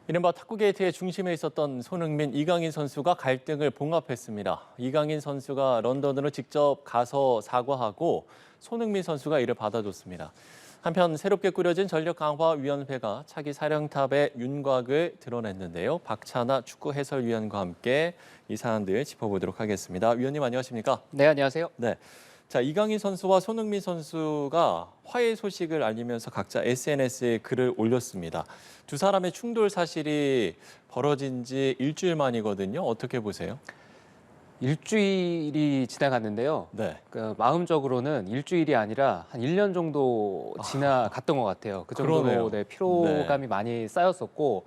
이른바 탁구 게이트의 중심에 있었던 손흥민, 이강인 선수가 갈등을 봉합했습니다. 이강인 선수가 런던으로 직접 가서 사과하고 손흥민 선수가 이를 받아줬습니다. 한편 새롭게 꾸려진 전력강화위원회가 차기 사령탑의 윤곽을 드러냈는데요. 박찬아 축구 해설위원과 함께 이 사안들 짚어보도록 하겠습니다. 위원님 안녕하십니까? 네, 안녕하세요. 네. 자, 이강인 선수와 손흥민 선수가 화해 소식을 알리면서 각자 SNS에 글을 올렸습니다. 두 사람의 충돌 사실이 벌어진 지 일주일 만이거든요. 어떻게 보세요? 일주일이 지나갔는데요. 네. 마음적으로는 일주일이 아니라 한 1년 정도 지나갔던 것 같아요. 그 정도로 그러네요. 네, 피로감이 많이 쌓였었고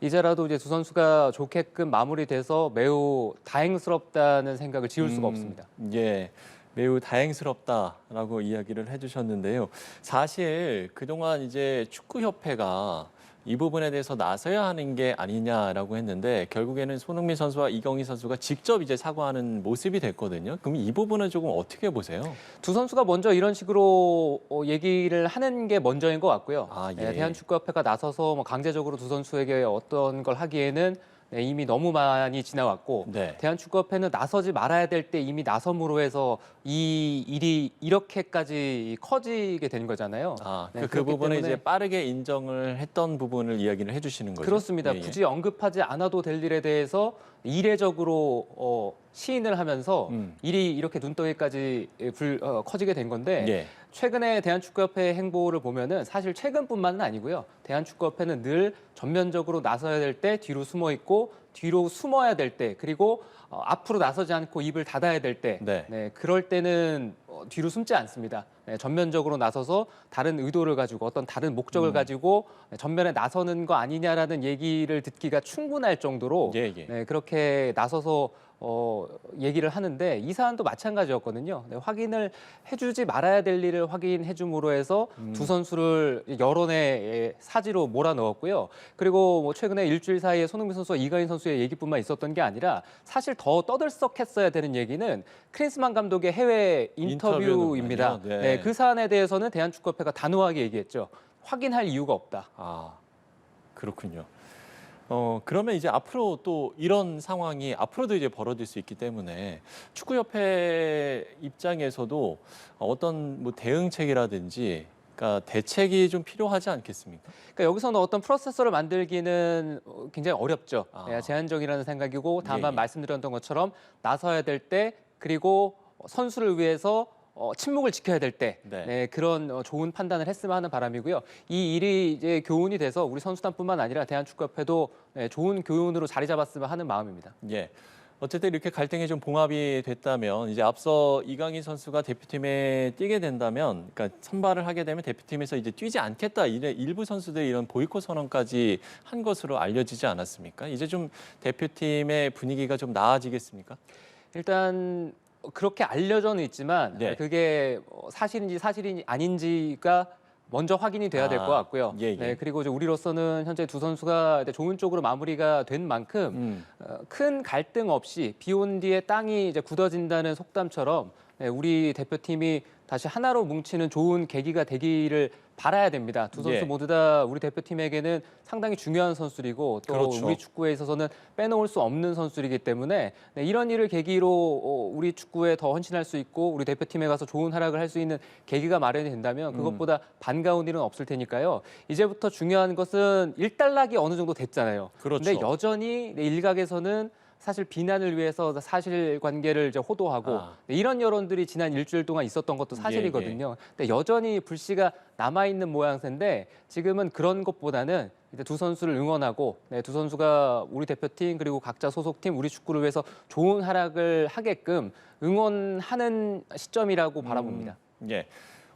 이제라도 이제 두 선수가 좋게끔 마무리돼서 매우 다행스럽다는 생각을 지울 수가 없습니다. 예. 매우 다행스럽다라고 이야기를 해주셨는데요. 사실 그동안 이제 축구협회가 이 부분에 대해서 나서야 하는 게 아니냐라고 했는데 결국에는 손흥민 선수와 이강인 선수가 직접 이제 사과하는 모습이 됐거든요. 그럼 이 부분은 조금 어떻게 보세요? 두 선수가 먼저 이런 식으로 얘기를 하는 게 먼저인 것 같고요. 아, 예. 네, 대한축구협회가 나서서 뭐 강제적으로 두 선수에게 어떤 걸 하기에는 네, 이미 너무 많이 지나왔고 네. 대한축구협회는 나서지 말아야 될 때 이미 나섬으로 해서 이 일이 이렇게까지 커지게 된 거잖아요. 아, 네, 그 그렇기 부분을 때문에 이제 빠르게 인정을 했던 부분을 이야기를 해주시는 거죠? 그렇습니다. 예, 예. 굳이 언급하지 않아도 될 일에 대해서 이례적으로 시인을 하면서 일이 이렇게 눈덩이까지 커지게 된 건데 예. 최근에 대한축구협회의 행보를 보면은 사실 최근뿐만은 아니고요. 대한축구협회는 늘 전면적으로 나서야 될 때 뒤로 숨어 있고 뒤로 숨어야 될 때 그리고 앞으로 나서지 않고 입을 닫아야 될 때 네. 그럴 때는 뒤로 숨지 않습니다. 네, 전면적으로 나서서 다른 의도를 가지고 어떤 다른 목적을 가지고 전면에 나서는 거 아니냐라는 얘기를 듣기가 충분할 정도로 예, 예. 네, 그렇게 나서서 얘기를 하는데 이 사안도 마찬가지였거든요. 네, 확인을 해주지 말아야 될 일을 확인해 줌으로 해서 두 선수를 여론의 사지로 몰아넣었고요. 그리고 뭐 최근에 일주일 사이에 손흥민 선수와 이강인 선수의 얘기뿐만 있었던 게 아니라 사실 더 떠들썩했어야 되는 얘기는 크린스만 감독의 해외 인터뷰입니다. 인터뷰는요? 네. 네, 그 사안에 대해서는 대한축구협회가 단호하게 얘기했죠. 확인할 이유가 없다. 아, 그렇군요. 그러면 이제 앞으로 또 이런 상황이 앞으로도 이제 벌어질 수 있기 때문에 축구협회 입장에서도 어떤 뭐 대응책이라든지 그러니까 대책이 좀 필요하지 않겠습니까? 그러니까 여기서는 어떤 프로세서를 만들기는 굉장히 어렵죠. 아. 네, 제한적이라는 생각이고 다만 예. 말씀드렸던 것처럼 나서야 될 때 그리고 선수를 위해서 침묵을 지켜야 될 때 네. 네, 그런 좋은 판단을 했으면 하는 바람이고요. 이 일이 이제 교훈이 돼서 우리 선수단뿐만 아니라 대한축구협회도 네, 좋은 교훈으로 자리 잡았으면 하는 마음입니다. 예. 어쨌든 이렇게 갈등이 좀 봉합이 됐다면 이제 앞서 이강인 선수가 대표팀에 뛰게 된다면, 그러니까 선발을 하게 되면 대표팀에서 이제 뛰지 않겠다 이래 일부 선수들이 이런 보이콧 선언까지 한 것으로 알려지지 않았습니까? 이제 좀 대표팀의 분위기가 좀 나아지겠습니까? 일단 그렇게 알려져는 있지만 네. 그게 사실인지 사실이 아닌지가 먼저 확인이 돼야 될 것 같고요. 예, 예. 네, 그리고 이제 우리로서는 현재 두 선수가 좋은 쪽으로 마무리가 된 만큼 큰 갈등 없이 비온 뒤에 땅이 이제 굳어진다는 속담처럼 네, 우리 대표팀이 다시 하나로 뭉치는 좋은 계기가 되기를 바라야 됩니다. 두 선수 예. 모두 다 우리 대표팀에게는 상당히 중요한 선수이고 또 그렇죠. 우리 축구에 있어서는 빼놓을 수 없는 선수이기 때문에 네, 이런 일을 계기로 우리 축구에 더 헌신할 수 있고 우리 대표팀에 가서 좋은 활약을 할 수 있는 계기가 마련이 된다면 그것보다 반가운 일은 없을 테니까요. 이제부터 중요한 것은 일단락이 어느 정도 됐잖아요. 그렇죠. 근데 여전히 네, 일각에서는 사실 비난을 위해서 사실관계를 이제 호도하고 네, 이런 여론들이 지난 일주일 동안 있었던 것도 사실이거든요. 근데 여전히 불씨가 남아있는 모양새인데 지금은 그런 것보다는 이제 두 선수를 응원하고 네, 두 선수가 우리 대표팀 그리고 각자 소속팀 우리 축구를 위해서 좋은 활약을 하게끔 응원하는 시점이라고 바라봅니다. 예.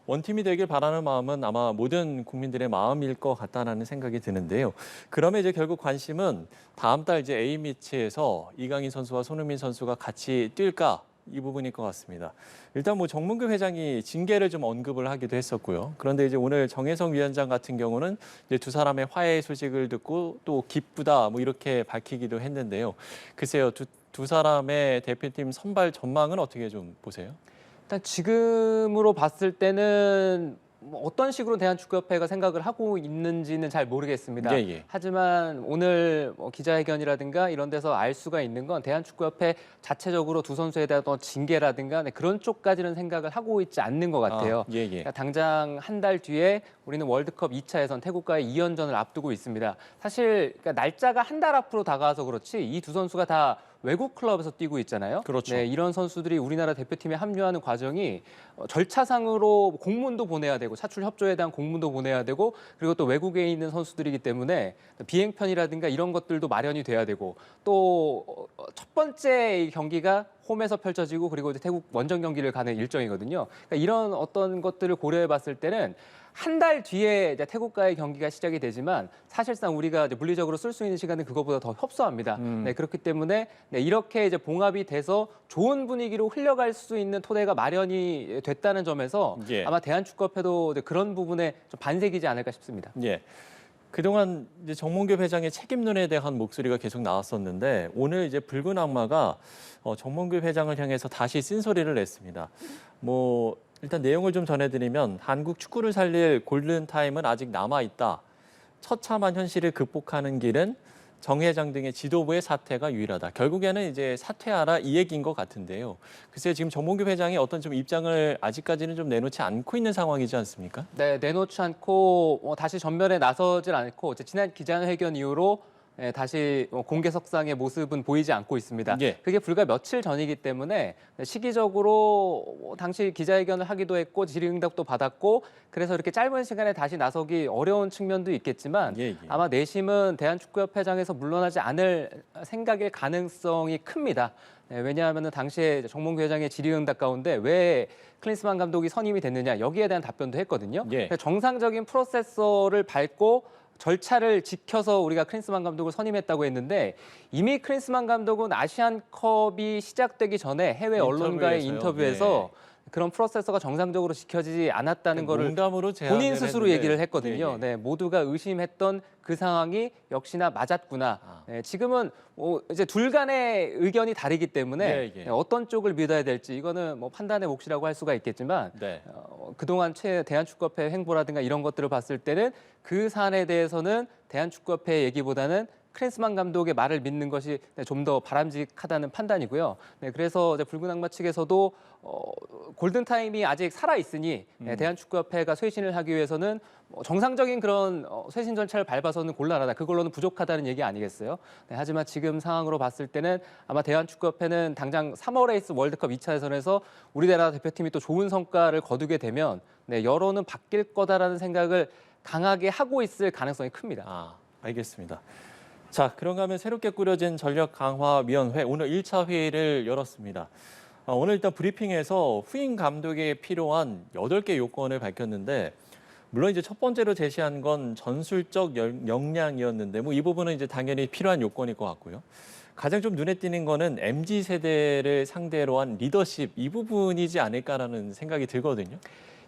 원팀이 되길 바라는 마음은 아마 모든 국민들의 마음일 것 같다는 생각이 드는데요. 그러면 이제 결국 관심은 다음 달 이제 A매치에서 이강인 선수와 손흥민 선수가 같이 뛸까 이 부분일 것 같습니다. 일단 뭐 정문규 회장이 징계를 좀 언급을 하기도 했었고요. 그런데 이제 오늘 정혜성 위원장 같은 경우는 이제 두 사람의 화해 소식을 듣고 또 기쁘다 뭐 이렇게 밝히기도 했는데요. 글쎄요, 두 사람의 대표팀 선발 전망은 어떻게 좀 보세요? 일단 지금으로 봤을 때는 뭐 어떤 식으로 대한축구협회가 생각을 하고 있는지는 잘 모르겠습니다. 예, 예. 하지만 오늘 뭐 기자회견이라든가 이런 데서 알 수가 있는 건 대한축구협회 자체적으로 두 선수에 대한 어떤 징계라든가 네, 그런 쪽까지는 생각을 하고 있지 않는 것 같아요. 예, 예. 그러니까 당장 한 달 뒤에 우리는 월드컵 2차 예선 태국과의 2연전을 앞두고 있습니다. 사실 그러니까 날짜가 한 달 앞으로 다가와서 그렇지 이 두 선수가 다 외국 클럽에서 뛰고 있잖아요. 그렇죠. 네, 이런 선수들이 우리나라 대표팀에 합류하는 과정이 절차상으로 공문도 보내야 되고 차출 협조에 대한 공문도 보내야 되고 그리고 또 외국에 있는 선수들이기 때문에 비행편이라든가 이런 것들도 마련이 돼야 되고 또 첫 번째 경기가 홈에서 펼쳐지고 그리고 이제 태국 원정 경기를 가는 일정이거든요. 그러니까 이런 어떤 것들을 고려해 봤을 때는 한 달 뒤에 이제 태국과의 경기가 시작이 되지만 사실상 우리가 이제 물리적으로 쓸 수 있는 시간은 그것보다 더 협소합니다. 네, 그렇기 때문에 네, 이렇게 이제 봉합이 돼서 좋은 분위기로 흘러갈 수 있는 토대가 마련이 됐다는 점에서 예. 아마 대한축구협회도 이제 그런 부분에 좀 반색이지 않을까 싶습니다. 예. 그동안 이제 정몽규 회장의 책임론에 대한 목소리가 계속 나왔었는데 오늘 이제 붉은 악마가 정몽규 회장을 향해서 다시 쓴소리를 냈습니다. 뭐 일단 내용을 좀 전해드리면 한국 축구를 살릴 골든 타임은 아직 남아 있다. 처참한 현실을 극복하는 길은 정 회장 등의 지도부의 사퇴가 유일하다. 결국에는 이제 사퇴하라 이 얘기인 것 같은데요. 글쎄 지금 정몽규 회장이 어떤 좀 입장을 아직까지는 좀 내놓지 않고 있는 상황이지 않습니까? 네, 내놓지 않고 다시 전면에 나서질 않고 이제 지난 기자회견 이후로 다시 공개석상의 모습은 보이지 않고 있습니다. 예. 그게 불과 며칠 전이기 때문에 시기적으로 당시 기자회견을 하기도 했고 질의응답도 받았고 그래서 이렇게 짧은 시간에 다시 나서기 어려운 측면도 있겠지만 예, 예. 아마 내심은 대한축구협회장에서 물러나지 않을 생각일 가능성이 큽니다. 네, 왜냐하면 당시에 정몽규 회장의 질의응답 가운데 왜 클린스만 감독이 선임이 됐느냐 여기에 대한 답변도 했거든요. 예. 정상적인 프로세서를 밟고 절차를 지켜서 우리가 클린스만 감독을 선임했다고 했는데 이미 클린스만 감독은 아시안컵이 시작되기 전에 해외 언론과의 인터뷰에서 그런 프로세서가 정상적으로 지켜지지 않았다는 거를 농담으로 제안을 본인 스스로 했는데. 얘기를 했거든요. 예, 예. 네, 모두가 의심했던 그 상황이 역시나 맞았구나. 네, 지금은 이제 둘 간의 의견이 다르기 때문에 예, 예. 어떤 쪽을 믿어야 될지 이거는 뭐 판단의 몫이라고 할 수가 있겠지만 네. 그동안 대한축구협회 행보라든가 이런 것들을 봤을 때는 그 사안에 대해서는 대한축구협회 얘기보다는 클린스만 감독의 말을 믿는 것이 좀 더 바람직하다는 판단이고요. 네, 그래서 이제 붉은 악마 측에서도 골든타임이 아직 살아있으니 대한축구협회가 쇄신을 하기 위해서는 정상적인 그런 쇄신 절차를 밟아서는 곤란하다. 그걸로는 부족하다는 얘기 아니겠어요? 네, 하지만 지금 상황으로 봤을 때는 아마 대한축구협회는 당장 3월에 있을 월드컵 2차 예선에서 우리나라 대표팀이 또 좋은 성과를 거두게 되면 네, 여론은 바뀔 거다라는 생각을 강하게 하고 있을 가능성이 큽니다. 알겠습니다. 자, 그런가 하면 새롭게 꾸려진 전력강화위원회 오늘 1차 회의를 열었습니다. 오늘 일단 브리핑에서 후임 감독에 필요한 8개 요건을 밝혔는데 물론 이제 첫 번째로 제시한 건 전술적 역량이었는데 뭐 이 부분은 이제 당연히 필요한 요건일 것 같고요. 가장 좀 눈에 띄는 거는 MZ 세대를 상대로 한 리더십 이 부분이지 않을까라는 생각이 들거든요.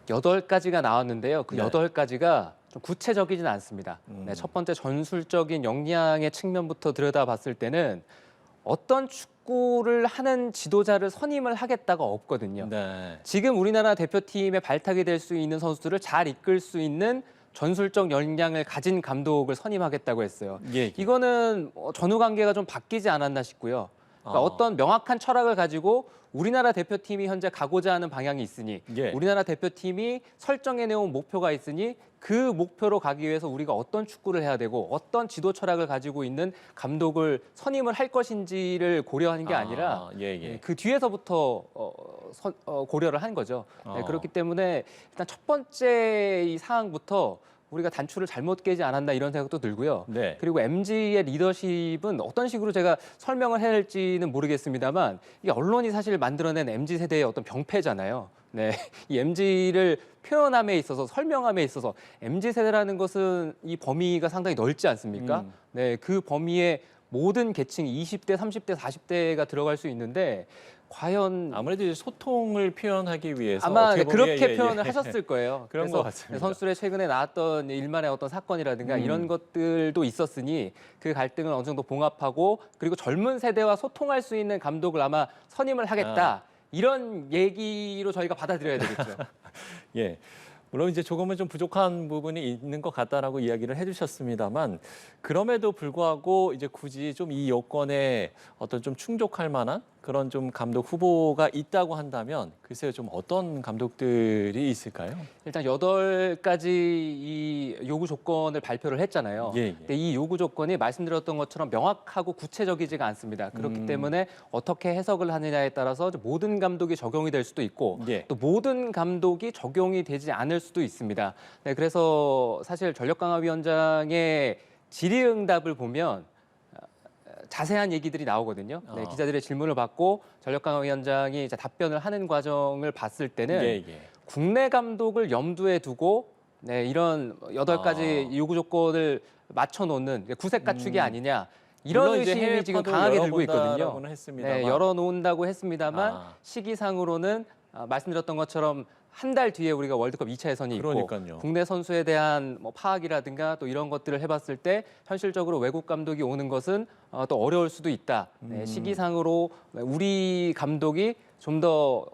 8가지가 나왔는데요. 그 네. 8가지가 좀 구체적이진 않습니다. 네, 첫 번째 전술적인 역량의 측면부터 들여다봤을 때는 어떤 축구를 하는 지도자를 선임을 하겠다가 없거든요. 네. 지금 우리나라 대표팀의 발탁이 될 수 있는 선수들을 잘 이끌 수 있는 전술적 역량을 가진 감독을 선임하겠다고 했어요. 예. 이거는 전후 관계가 좀 바뀌지 않았나 싶고요. 그러니까 어떤 명확한 철학을 가지고 우리나라 대표팀이 현재 가고자 하는 방향이 있으니 예. 우리나라 대표팀이 설정해내온 목표가 있으니 그 목표로 가기 위해서 우리가 어떤 축구를 해야 되고 어떤 지도 철학을 가지고 있는 감독을 선임을 할 것인지를 고려하는 게 아니라 그 뒤에서부터 고려를 한 거죠. 네, 그렇기 때문에 일단 첫 번째 이 사항부터 우리가 단추를 잘못 깨지 않았나 이런 생각도 들고요. 네. 그리고 MZ의 리더십은 어떤 식으로 제가 설명을 해야 할지는 모르겠습니다만 이게 언론이 사실 만들어낸 MZ 세대의 어떤 병폐잖아요. 네, 이 MZ를 표현함에 있어서 설명함에 있어서 MZ 세대라는 것은 이 범위가 상당히 넓지 않습니까? 네, 그 범위에 모든 계층 20대, 30대, 40대가 들어갈 수 있는데 과연 아무래도 이제 소통을 표현하기 위해서 아마 어떻게 보면 그렇게 표현을 하셨을 거예요. 그런 그래서 것 같습니다. 선수들의 최근에 나왔던 일만의 어떤 사건이라든가 이런 것들도 있었으니 그 갈등을 어느 정도 봉합하고 그리고 젊은 세대와 소통할 수 있는 감독을 아마 선임을 하겠다. 이런 얘기로 저희가 받아들여야 되겠죠. 예. 물론 이제 조금은 좀 부족한 부분이 있는 것 같다라고 이야기를 해주셨습니다만 그럼에도 불구하고 이제 굳이 좀 이 요건에 어떤 좀 충족할 만한 그런 좀 감독 후보가 있다고 한다면 글쎄요 좀 어떤 감독들이 있을까요? 일단 8가지 이 요구 조건을 발표를 했잖아요. 예, 예. 근데 이 요구 조건이 말씀드렸던 것처럼 명확하고 구체적이지가 않습니다. 그렇기 때문에 어떻게 해석을 하느냐에 따라서 모든 감독이 적용이 될 수도 있고 예. 또 모든 감독이 적용이 되지 않을 수도 있습니다. 네, 그래서 사실 전력강화위원장의 질의응답을 보면 자세한 얘기들이 나오거든요. 네, 아. 기자들의 질문을 받고 전력강화위원장이 이제 답변을 하는 과정을 봤을 때는 예, 예. 국내 감독을 염두에 두고 네, 이런 8가지 요구 조건을 맞춰놓는 구색 갖추기 아니냐 이런 물론 이제 의심이 해외 지금 파도 강하게 들고 있거든요. 열어본다라고는 했습니다만. 네, 열어놓는다고 했습니다만 아. 시기상으로는 말씀드렸던 것처럼 한 달 뒤에 우리가 월드컵 2차 예선이 있고 그러니까요. 국내 선수에 대한 뭐 파악이라든가 또 이런 것들을 해봤을 때 현실적으로 외국 감독이 오는 것은 또 어려울 수도 있다. 네, 시기상으로 우리 감독이 좀 더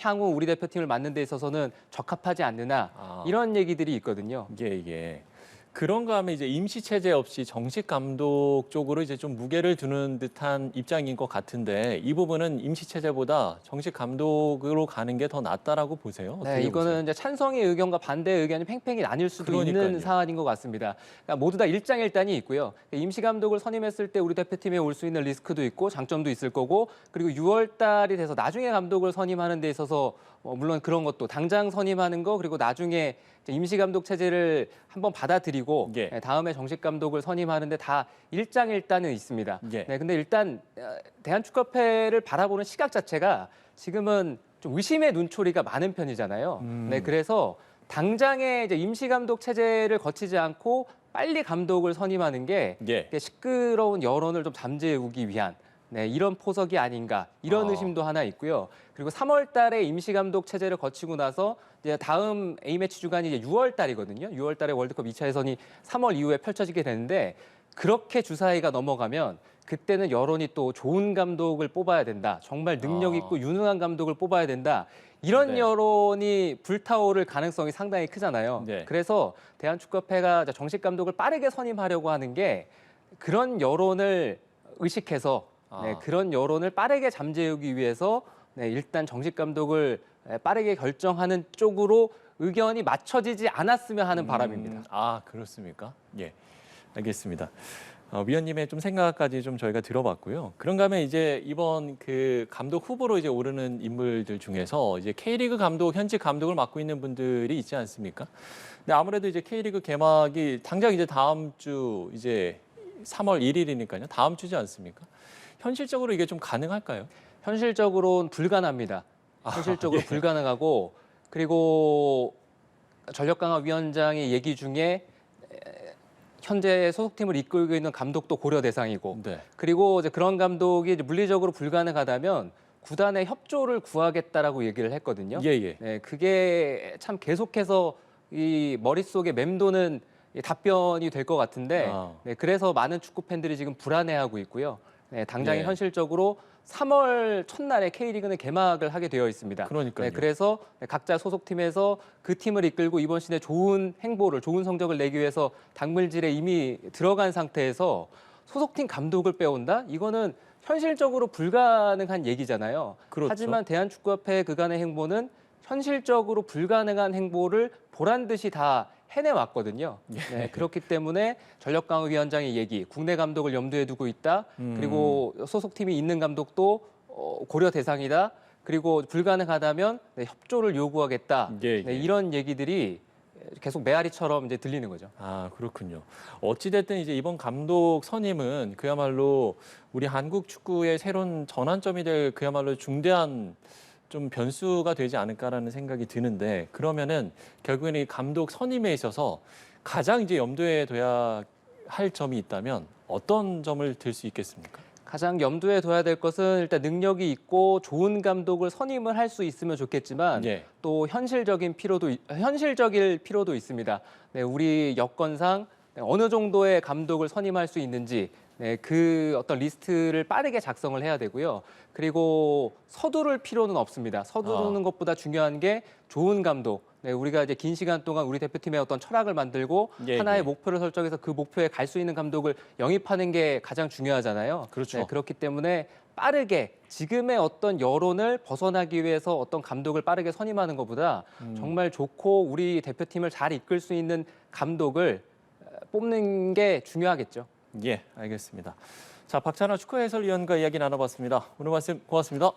향후 우리 대표팀을 맡는 데 있어서는 적합하지 않느냐 아. 이런 얘기들이 있거든요. 예, 예. 그런가 하면 이제 임시 체제 없이 정식 감독 쪽으로 이제 좀 무게를 두는 듯한 입장인 것 같은데 이 부분은 임시 체제보다 정식 감독으로 가는 게 더 낫다라고 보세요? 어떻게 네, 이거는 보세요? 이제 찬성의 의견과 반대의 의견이 팽팽히 나뉠 수도 그러니까요. 있는 사안인 것 같습니다. 그러니까 모두 다 일장일단이 있고요. 임시 감독을 선임했을 때 우리 대표팀에 올 수 있는 리스크도 있고 장점도 있을 거고 그리고 6월 달이 돼서 나중에 감독을 선임하는 데 있어서 물론 그런 것도 당장 선임하는 거 그리고 나중에 이제 임시 감독 체제를 한번 받아들이고 예. 다음에 정식 감독을 선임하는데 다 일장일단은 있습니다. 예. 네, 근데 일단 대한축구협회를 바라보는 시각 자체가 지금은 좀 의심의 눈초리가 많은 편이잖아요. 네, 그래서 당장에 이제 임시 감독 체제를 거치지 않고 빨리 감독을 선임하는 게 예. 시끄러운 여론을 좀 잠재우기 위한 네, 이런 포석이 아닌가 이런 아. 의심도 하나 있고요. 그리고 3월 달에 임시 감독 체제를 거치고 나서 이제 다음 A매치 주간이 이제 6월 달이거든요. 6월 달에 월드컵 2차 예선이 3월 이후에 펼쳐지게 되는데 그렇게 주사위가 넘어가면 그때는 여론이 또 좋은 감독을 뽑아야 된다. 정말 능력 있고 유능한 감독을 뽑아야 된다. 이런 네. 여론이 불타오를 가능성이 상당히 크잖아요. 네. 그래서 대한축구협회가 정식 감독을 빠르게 선임하려고 하는 게 그런 여론을 의식해서 네, 아. 그런 여론을 빠르게 잠재우기 위해서 네, 일단 정식 감독을 빠르게 결정하는 쪽으로 의견이 맞춰지지 않았으면 하는 바람입니다. 아, 그렇습니까? 예, 알겠습니다. 위원님의 좀 생각까지 좀 저희가 들어봤고요. 그런가 하면 이제 이번 그 감독 후보로 이제 오르는 인물들 중에서 이제 K리그 감독, 현직 감독을 맡고 있는 분들이 있지 않습니까? 근데 아무래도 이제 K리그 개막이 당장 이제 다음 주 이제 3월 1일이니까요. 다음 주지 않습니까? 현실적으로 이게 좀 가능할까요? 현실적으로는 불가능합니다. 현실적으로 예. 불가능하고 그리고 전력강화위원장의 얘기 중에 현재 소속팀을 이끌고 있는 감독도 고려 대상이고 네. 그리고 이제 그런 감독이 이제 물리적으로 불가능하다면 구단의 협조를 구하겠다라고 얘기를 했거든요. 예, 예. 네, 그게 참 계속해서 이 머릿속에 맴도는 이 답변이 될 것 같은데 아. 네, 그래서 많은 축구 팬들이 지금 불안해하고 있고요. 네, 당장에 예. 현실적으로 3월 첫날에 K리그는 개막을 하게 되어 있습니다. 그러니까요. 네, 그래서 각자 소속팀에서 그 팀을 이끌고 이번 시즌에 좋은 행보를, 좋은 성적을 내기 위해서 당물질에 이미 들어간 상태에서 소속팀 감독을 빼온다? 이거는 현실적으로 불가능한 얘기잖아요. 그렇죠. 하지만 대한축구협회 그간의 행보는 현실적으로 불가능한 행보를 보란 듯이 다 해내왔거든요. 네, 그렇기 때문에 전력강화위원장의 얘기, 국내 감독을 염두에 두고 있다. 그리고 소속팀이 있는 감독도 고려 대상이다. 그리고 불가능하다면 네, 협조를 요구하겠다. 예, 네, 예. 이런 얘기들이 계속 메아리처럼 이제 들리는 거죠. 아, 그렇군요. 어찌됐든 이제 이번 감독 선임은 그야말로 우리 한국 축구의 새로운 전환점이 될 그야말로 중대한 좀 변수가 되지 않을까라는 생각이 드는데 그러면은 결국에는 이 감독 선임에 있어서 가장 이제 염두에 둬야 할 점이 있다면 어떤 점을 들 수 있겠습니까? 가장 염두에 둬야 될 것은 일단 능력이 있고 좋은 감독을 선임을 할 수 있으면 좋겠지만 예. 또 현실적일 필요도 있습니다. 네, 우리 여건상 어느 정도의 감독을 선임할 수 있는지 그 어떤 리스트를 빠르게 작성을 해야 되고요. 그리고 서두를 필요는 없습니다. 서두르는 것보다 중요한 게 좋은 감독. 우리가 이제 긴 시간 동안 우리 대표팀의 어떤 철학을 만들고 하나의 목표를 설정해서 그 목표에 갈 수 있는 감독을 영입하는 게 가장 중요하잖아요. 그렇죠. 그렇기 때문에 빠르게 지금의 어떤 여론을 벗어나기 위해서 어떤 감독을 빠르게 선임하는 것보다 정말 좋고 우리 대표팀을 잘 이끌 수 있는 감독을 뽑는 게 중요하겠죠. 예, 알겠습니다. 자, 박찬하 축구 해설위원과 이야기 나눠봤습니다. 오늘 말씀 고맙습니다.